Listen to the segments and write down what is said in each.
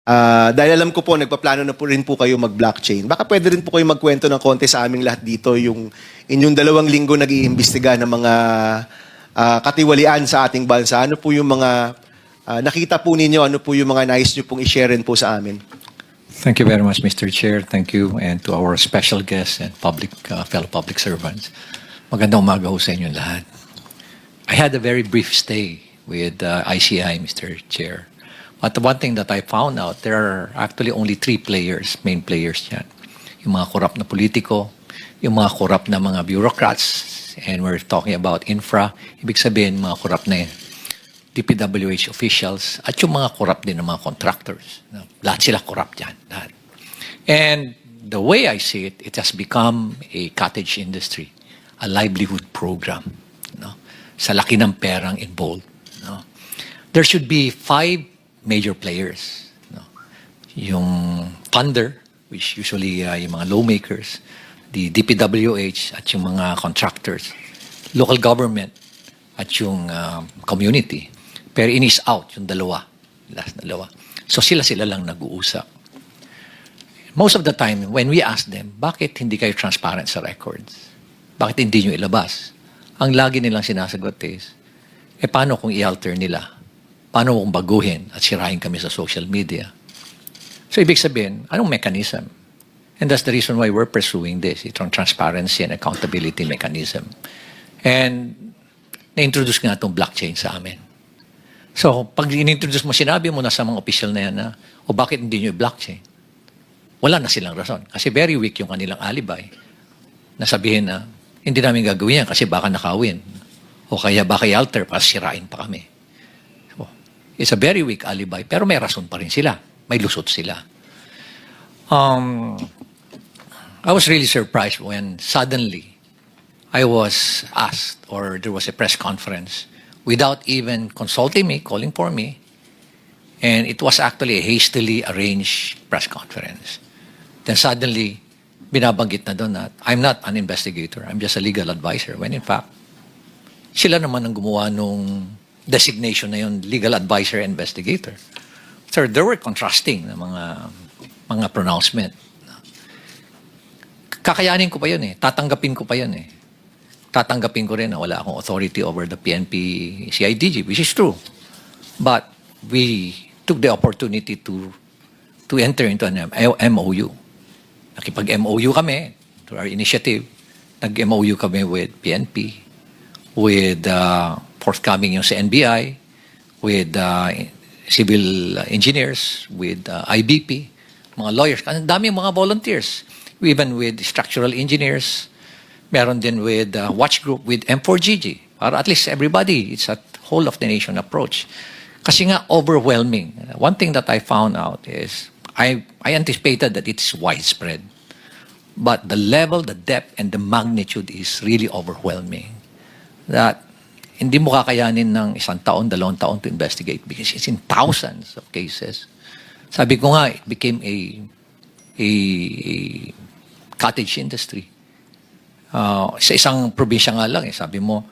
Dahil alam ko po, nagpaplano na po rin po kayo mag-blockchain. Baka pwede rin po kayo magkwento ng konti sa aming lahat dito yung inyong 2 linggo nag-iimbestiga ng mga katiwalian sa ating bansa. Ano po yung mga nakita po ninyo? Ano po yung mga nais nyo pong i-share rin po sa amin? Thank you very much, Mr. Chair. Thank you, and to our special guests and fellow public servants. Magandang umaga ho sa inyo lahat. I had a very brief stay with ICI, Mr. Chair. But the one thing that I found out, there are actually only 3 players, main players yan. Yung mga korap na politiko, yung mga korap na mga bureaucrats, and we're talking about infra, ibig sabihin mga korap na DPWH officials, at yung mga korap din ng mga contractors. Lahat sila korap dyan. Lahat. And the way I see it, it has become a cottage industry, a livelihood program. No? Sa laki ng perang involved. No? There should be 5 major players. No? Yung funder, which usually yung mga lawmakers, the DPWH at yung mga contractors, local government at yung community. Pero inis out yung last dalawa. So sila lang nag-uusap. Most of the time, when we ask them, bakit hindi kayo transparent sa records? Bakit hindi nyo ilabas? Ang lagi nilang sinasagot is, paano kung i-alter nila? Paano kung baguhin at sirahin kami sa social media? So, ibig sabihin, anong mechanism? And that's the reason why we're pursuing this, itong transparency and accountability mechanism. And na-introduce nga itong blockchain sa amin. So, pag in-introduce mo, sinabi mo na sa mga official na yan na, o bakit hindi nyo i-blockchain? Wala na silang rason. Kasi very weak yung kanilang alibay. Na sabihin na, hindi namin gagawin yan kasi baka nakawin. O kaya baka i-alter para sirain pa kami. It's a very weak alibi, pero may rason pa rin sila. May lusot sila. I was really surprised when suddenly I was asked, or there was a press conference, without even consulting me, calling for me, and it was actually a hastily arranged press conference. Then suddenly, binabanggit na doon na, I'm not an investigator, I'm just a legal advisor, when in fact, sila naman ang gumawa nung designation na yun, legal advisor and investigator. So there were contrasting na mga pronouncement. Kakayanin ko pa yun eh. Tatanggapin ko pa yun eh. Tatanggapin ko rin na wala akong authority over the PNP CIDG, which is true. But we took the opportunity to enter into an MOU. Nakipag-MOU kami to our initiative. Nag-MOU kami with PNP, with forthcoming yung sa NBI, with civil engineers, with IBP, mga lawyers. Ang dami mga volunteers. Even with structural engineers, meron din with watch group, with M4GG. Para at least everybody, it's a whole of the nation approach. Kasi nga overwhelming. One thing that I found out is, I anticipated that it's widespread. But the level, the depth, and the magnitude is really overwhelming. That hindi mo kakayanin ng 1 taon, 2 taon to investigate because it's in thousands of cases. Sabi ko nga, it became a cottage industry. Sa isang probinsya nga lang, sabi mo,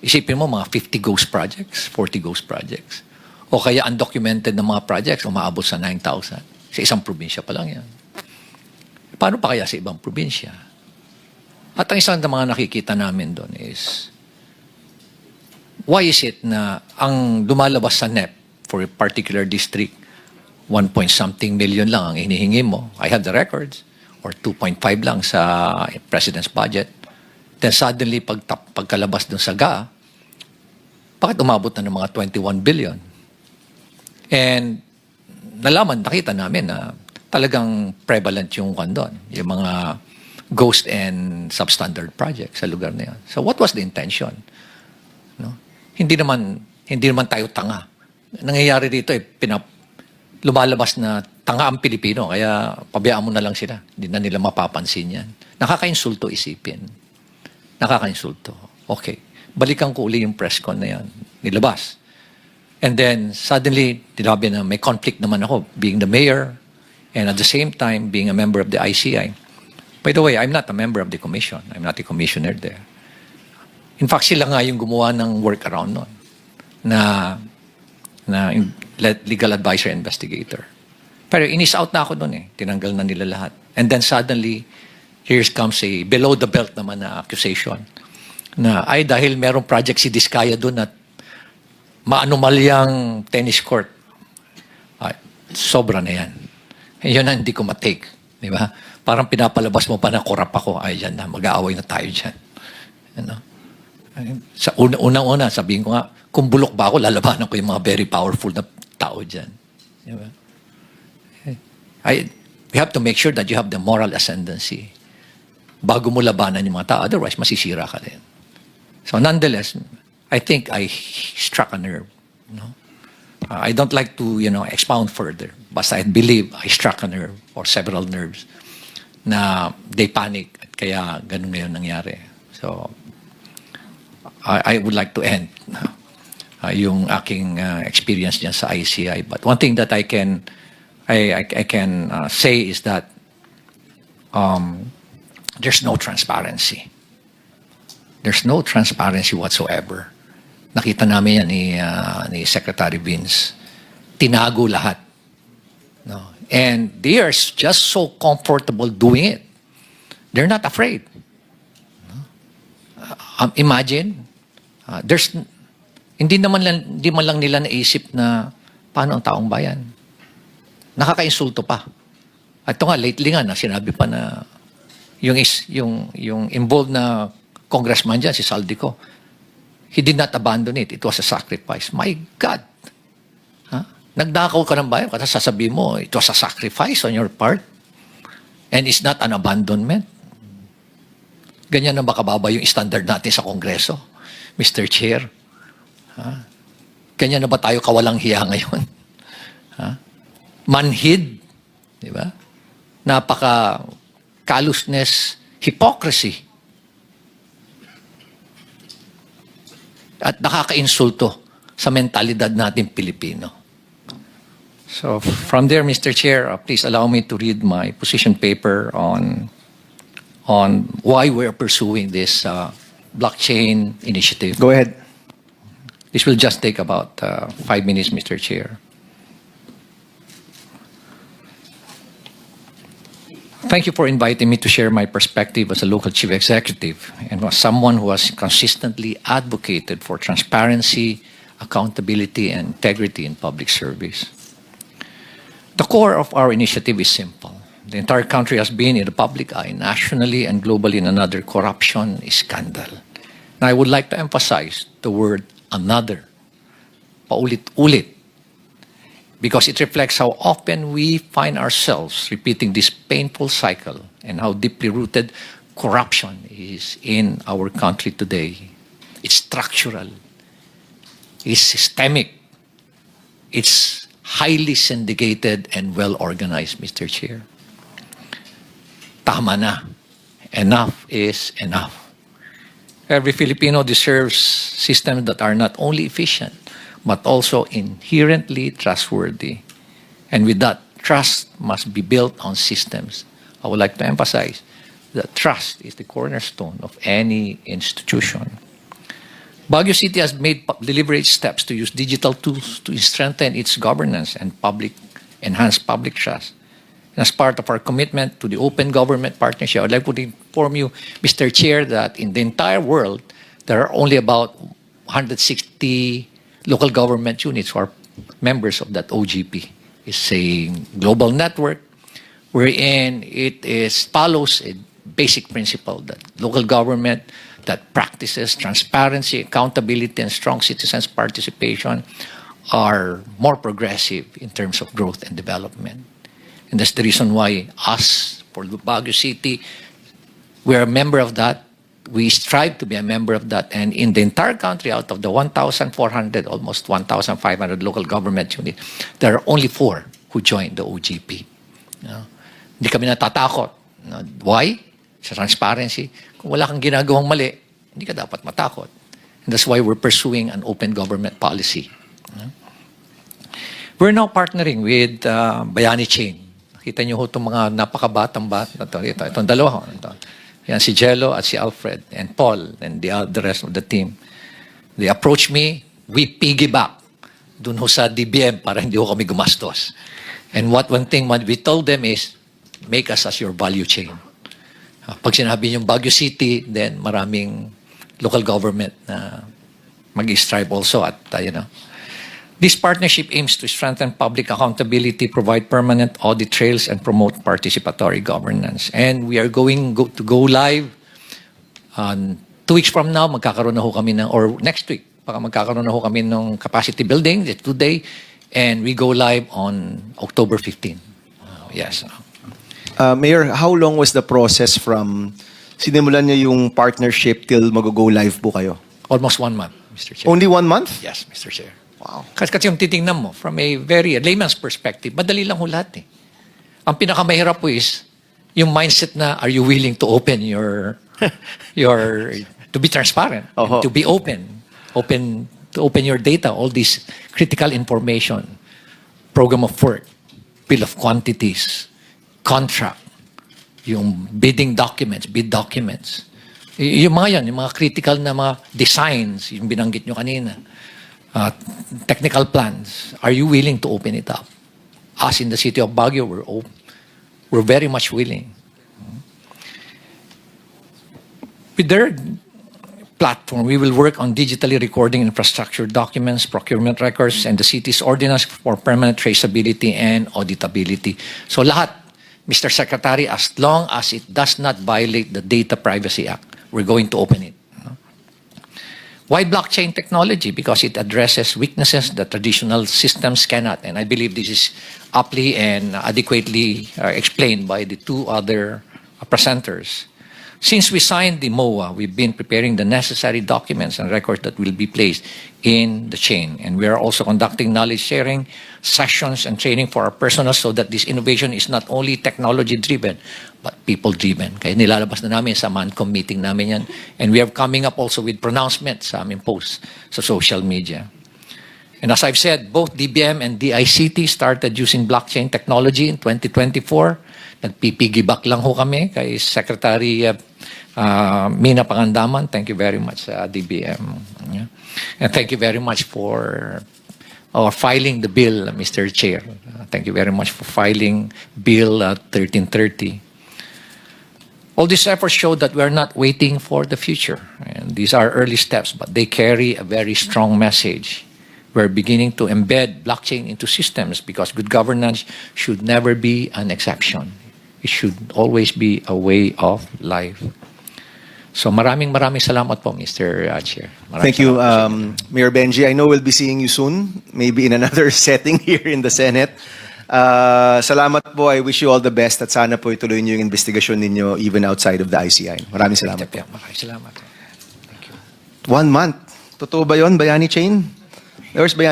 isipin mo mga 50 ghost projects, 40 ghost projects. O kaya undocumented na mga projects, umaabot sa 9,000. Sa isang probinsya pa lang yan. Paano pa kaya sa ibang probinsya? At ang isang mga nakikita namin doon is, why is it na ang lumalabas sa NEP for a particular district, 1-point-something million lang ang hinihingi mo? I have the records. Or 2.5 lang sa president's budget. Then suddenly, pagkalabas dun sa GA, bakit umabot na ng mga 21 billion? And nakita namin na talagang prevalent yung doon, yung mga ghost and substandard projects sa lugar na yun. So what was the intention? No? Hindi naman tayo tanga. Nangyayari dito lumalabas na tanga ang Pilipino, kaya pabayaan mo na lang sila. Hindi na nila mapapansin yan. Nakakainsulto isipin. Nakakainsulto. Okay. Balikan ko uli yung press con na yan. Nilabas. And then, suddenly, tinabi na may conflict naman ako, being the mayor, and at the same time, being a member of the ICI. By the way, I'm not a member of the commission. I'm not a commissioner there. In fact, sila nga yung gumawa ng workaround nun. Na legal advisor investigator. Pero inis out na ako doon eh. Tinanggal na nila lahat. And then suddenly, here comes a below the belt naman na accusation na ay dahil merong project si Diskaya doon at maanumalyang tennis court. Ay, sobra na yan. Yun na hindi ko matake. Di ba? Parang pinapalabas mo pa na korap ako. Ay, yan na. Mag-aaway na tayo dyan. Ano? Sa unang-una, sabihin ko nga, kung bulok ba ako, lalabanan ko yung mga very powerful na tao dyan. Di ba? We have to make sure that you have the moral ascendancy bago mo labanan yung mga tao. Otherwise, masisira ka din. So nonetheless, I think I struck a nerve. No? I don't like to, expound further. But I believe I struck a nerve or several nerves na they panic at kaya ganun ngayon nangyari. So I would like to end yung aking experience dyan sa ICI. But one thing that I can say is that there's no transparency. There's no transparency whatsoever. Nakita namin yan ni Secretary Vince. Tinago lahat. No? And they are just so comfortable doing it. They're not afraid. Imagine, hindi man lang nila naisip na paano ang taong bayan. Nakaka-insulto pa. At ito nga, lately nga, sinabi pa na yung involved na congressman dyan, si Saldico, he did not abandon it. It was a sacrifice. My God! Huh? Nagdakaw ka ng bayan, kasi sasabihin mo, it was a sacrifice on your part. And it's not an abandonment. Ganyan na ba kababa yung standard natin sa Kongreso, Mr. Chair? Huh? Ganyan na ba tayo kawalang hiya ngayon? Huh? Manhid, di ba? Napaka callousness, hypocrisy. At nakaka-insulto sa mentalidad natin Pilipino. So from there, Mr. Chair, please allow me to read my position paper on why we're pursuing this blockchain initiative. Go ahead. This will just take about 5 minutes, Mr. Chair. Thank you for inviting me to share my perspective as a local chief executive and as someone who has consistently advocated for transparency, accountability, and integrity in public service. The core of our initiative is simple. The entire country has been in the public eye, nationally and globally, in another corruption scandal. Now, I would like to emphasize the word another, paulit-ulit, because it reflects how often we find ourselves repeating this painful cycle and how deeply rooted corruption is in our country today. It's structural, it's systemic, it's highly syndicated and well-organized, Mr. Chair. Tama na. Enough is enough. Every Filipino deserves systems that are not only efficient, but also inherently trustworthy. And with that, trust must be built on systems. I would like to emphasize that trust is the cornerstone of any institution. Baguio City has made deliberate steps to use digital tools to strengthen its governance and enhance public trust. And as part of our commitment to the open government partnership, I would like to inform you, Mr. Chair, that in the entire world, there are only about 160 local government units who are members of that OGP. It's a global network wherein it follows a basic principle that local government that practices transparency, accountability, and strong citizens' participation are more progressive in terms of growth and development. And that's the reason why us, for Baguio City, we're a member of that. We strive to be a member of that. And in the entire country, out of the 1,400, almost 1,500 local government units, there are only 4 who joined the OGP. Hindi kami natatakot. Why? Sa transparency. Kung wala kang ginagawang mali, hindi ka dapat matakot. And that's why we're pursuing an open government policy. We're now partnering with Bayani Chain. Nakita niyo ho itong mga napakabatang bata. Itong dalawa. Yan, si Jello at si Alfred and Paul and the rest of the team. They approached me. We piggyback dun ho sa DBM para hindi ho kami gumastos. And what we told them is, make us as your value chain. Pag sinabi yung Baguio City, then maraming local government na mag-strive also at, This partnership aims to strengthen public accountability, provide permanent audit trails, and promote participatory governance. And we are going to go live 2 weeks from now, magkakaroon na ho kami or next week, magkakaroon na ho kami ng capacity building, today, and we go live on October 15. Yes. Mayor, how long was the process from sinimulan niyo yung partnership till mag-go live po kayo? Almost 1 month, Mr. Chair. Only 1 month? Yes, Mr. Chair. Wow. Kasi yung titingnan mo, from a very layman's perspective, madali lang ho lahat eh. Ang pinakamahirap po is, yung mindset na, are you willing to open to be transparent, Oho. to be to open your data, all this critical information, program of work, bill of quantities, contract, yung bidding documents, bid documents. Yung mga yan, yung mga critical na mga designs, yung binanggit nyo kanina, technical plans, are you willing to open it up? Us in the city of Baguio, we're very much willing. With their platform, we will work on digitally recording infrastructure documents, procurement records, and the city's ordinance for permanent traceability and auditability. So lahat, Mr. Secretary, as long as it does not violate the Data Privacy Act, we're going to open it. Why blockchain technology? Because it addresses weaknesses that traditional systems cannot. And I believe this is aptly and adequately explained by the 2 other presenters. Since we signed the MOA, we've been preparing the necessary documents and records that will be placed in the chain. And we are also conducting knowledge sharing sessions and training for our personnel so that this innovation is not only technology-driven, but people-driven. Kaya nilalabas na namin sa MANCOM meeting namin yan. And we are coming up also with pronouncements sa aming posts sa social media. And as I've said, both DBM and DICT started using blockchain technology in 2024. Nagpipigibak lang ho kami kay Secretary Mina Pangandaman. Thank you very much, DBM. And thank you very much for filing the bill, Mr. Chair. Thank you very much for filing Bill 1330. All these efforts show that we are not waiting for the future. And these are early steps, but they carry a very strong message. We're beginning to embed blockchain into systems because good governance should never be an exception. It should always be a way of life. So maraming salamat po, Mr. Chair. Thank you, Mayor Benji. I know we'll be seeing you soon, maybe in another setting here in the Senate. Salamat po. I wish you all the best at sana po ituloy niyo yung investigasyon ninyo even outside of the ICI. Maraming salamat po. Maraming salamat. Thank you. 1 month. Totoo ba yun, Bayani Chain? There's Bayani